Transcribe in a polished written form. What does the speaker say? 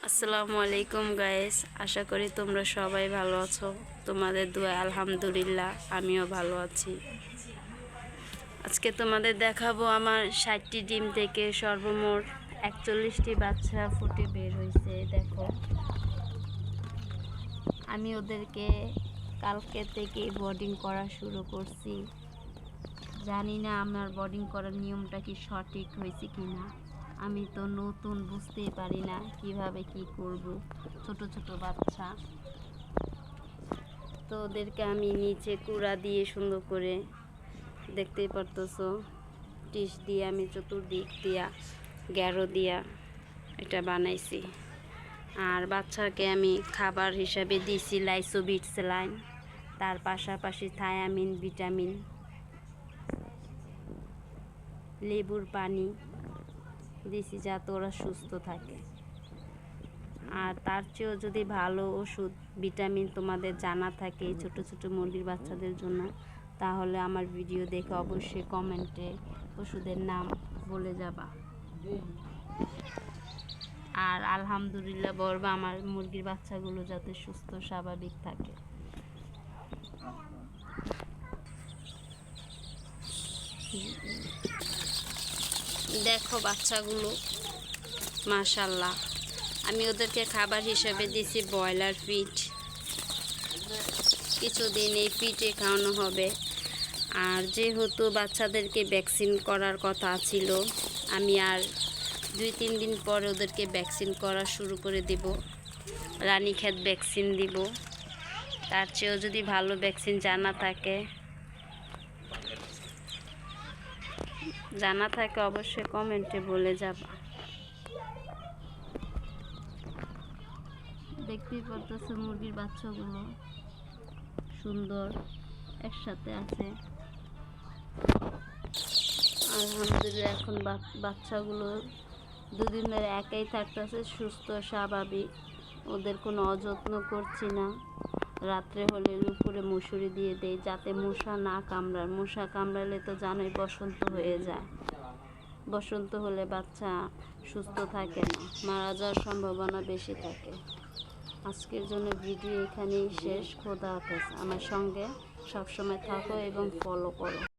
আসসালামু আলাইকুম গাইস, আশা করি তোমরা সবাই ভালো আছো। তোমাদের দোয়ায় আলহামদুলিল্লাহ আমিও ভালো আছি। আজকে তোমাদের দেখাবো আমার 60টি ডিম থেকে সর্বমোট 41টি বাচ্চা ফুটে বের হয়েছে। দেখো, আমি ওদেরকে কালকে থেকে বোর্ডিং করা শুরু করছি। জানি না আমার বোর্ডিং করার নিয়মটা কি সঠিক হয়েছে কিনা। আমি তো নতুন, বুঝতেই পারি না কিভাবে কি করব। ছোট ছোট বাচ্চা তো ওদেরকে আমি নিচে কুড়া দিয়ে সুন্দর করে, দেখতেই পারতেছো, টিস দিয়ে আমি চতুর্দিক দিয়া গ্যারো দিয়া এটা বানাইছি। আর বাচ্চাকে আমি খাবার হিসাবে দিছি লাইসোবিট স্যালাইন, তার পাশাপাশি থায়ামিন, ভিটামিন, লেবুর পানি দিছি যাতে ওরা সুস্থ থাকে। আর তার চেয়েও যদি ভালো ওষুধ, ভিটামিন তোমাদের জানা থাকে ছোট ছোট মুরগির বাচ্চাদের জন্য, তাহলে আমার ভিডিও দেখে অবশ্যই কমেন্টে ওষুধের নাম বলে যাবা। আর আলহামদুলিল্লাহ বলবা আমার মুরগির বাচ্চাগুলো যাতে সুস্থ স্বাভাবিক থাকে। দেখো বাচ্চাগুলো, মাশাআল্লাহ। আমি ওদেরকে খাবার হিসেবে দিছি ব্রয়লার ফিড। কিছুদিন এই ফিডে খাওয়ানো হবে। আর যেহেতু বাচ্চাদেরকে ভ্যাকসিন করার কথা ছিল, আমি আর 2-3 দিন পরে ওদেরকে ভ্যাকসিন করা শুরু করে দেব। রানীক্ষেত ভ্যাকসিন দিব। তার চেয়েও যদি ভালো ভ্যাকসিন জানা থাকে অবশ্যই কমেন্টে বলে যাবা। দেখতেই পারতেছো মুরগির বাচ্চাগুলো সুন্দর একসাথে আছে। আলহামদুলিল্লাহ এখন বাচ্চাগুলো 2 দিন ধরে একাই থাকতেছে, সুস্থ স্বাভাবিক। ওদের কোনো অযত্ন করছি না। রাত্রে হলে উপরে মশুরি দিয়ে দেই যাতে মশা না কামড়ায়। মশা কামড়ালে তো জানোই বসন্ত হয়ে যায়। বসন্ত হলে বাচ্চা সুস্থ থাকে না, মারা যাওয়ার সম্ভাবনা বেশি থাকে। আজকের জন্য ভিডিও এখানেই শেষ। খোদা হাফেজ। আমার সঙ্গে সবসময় থাকো এবং ফলো করো।